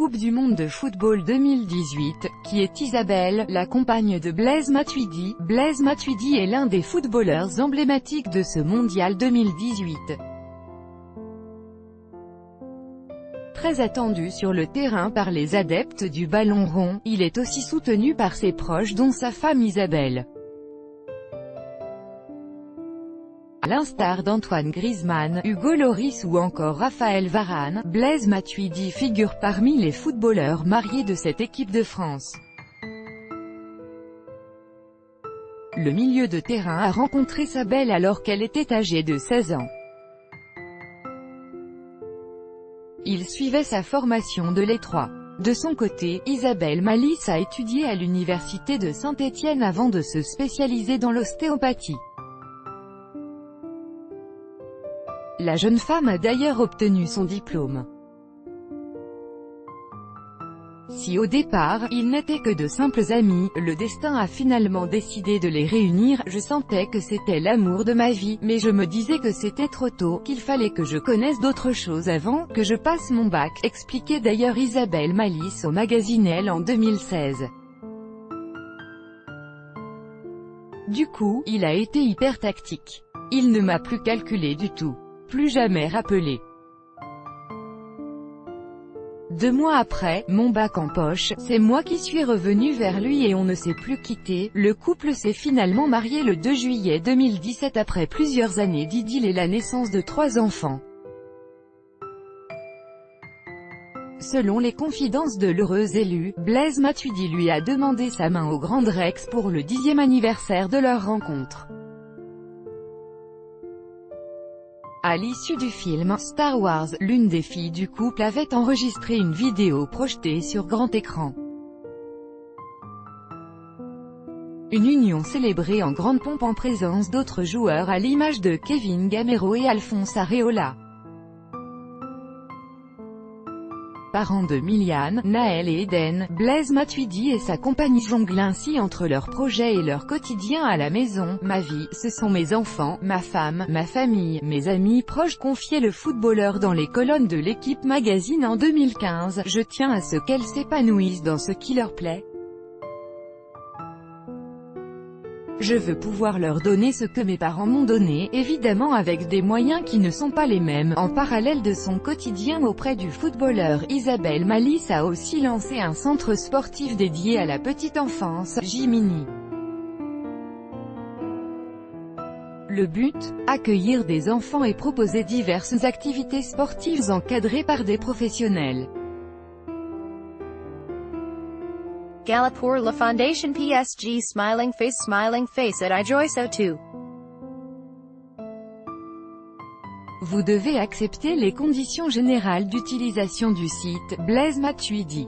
Coupe du monde de football 2018, qui est Isabelle, la compagne de Blaise Matuidi. Blaise Matuidi est l'un des footballeurs emblématiques de ce mondial 2018. Très attendu sur le terrain par les adeptes du ballon rond, il est aussi soutenu par ses proches dont sa femme Isabelle. À l'instar d'Antoine Griezmann, Hugo Lloris ou encore Raphaël Varane, Blaise Matuidi figure parmi les footballeurs mariés de cette équipe de France. Le milieu de terrain a rencontré sa belle alors qu'elle était âgée de 16 ans. Il suivait sa formation de l'Étroit. De son côté, Isabelle Malice a étudié à l'université de Saint-Étienne avant de se spécialiser dans l'ostéopathie. La jeune femme a d'ailleurs obtenu son diplôme. Si au départ, ils n'étaient que de simples amis, le destin a finalement décidé de les réunir. Je sentais que c'était l'amour de ma vie, mais je me disais que c'était trop tôt, qu'il fallait que je connaisse d'autres choses avant que je passe mon bac, expliquait d'ailleurs Isabelle Malice au magazine Elle en 2016. Du coup, il a été hyper tactique. Il ne m'a plus calculé du tout. Plus jamais rappelé. 2 mois après, mon bac en poche, c'est moi qui suis revenu vers lui et on ne s'est plus quitté. Le couple s'est finalement marié le 2 juillet 2017 après plusieurs années d'idylle et la naissance de 3 enfants. Selon les confidences de l'heureuse élue, Blaise Matuidi lui a demandé sa main au Grand Rex pour le 10e anniversaire de leur rencontre. À l'issue du film Star Wars, l'une des filles du couple avait enregistré une vidéo projetée sur grand écran. Une union célébrée en grande pompe en présence d'autres joueurs à l'image de Kevin Gamero et Alphonse Areola. Parents de Miliane, Naël et Eden, Blaise Matuidi et sa compagne jonglent ainsi entre leurs projets et leur quotidien à la maison. Ma vie, ce sont mes enfants, ma femme, ma famille, mes amis proches, confiait le footballeur dans les colonnes de l'Équipe magazine en 2015. Je tiens à ce qu'elles s'épanouissent dans ce qui leur plaît. Je veux pouvoir leur donner ce que mes parents m'ont donné, évidemment avec des moyens qui ne sont pas les mêmes. En parallèle de son quotidien auprès du footballeur, Isabelle Malice a aussi lancé un centre sportif dédié à la petite enfance, Jiminy. Le but? Accueillir des enfants et proposer diverses activités sportives encadrées par des professionnels. Gala pour la Fondation PSG Smiling Face at iJoy So too. Vous devez accepter les conditions générales d'utilisation du site. Blaise Matuidi.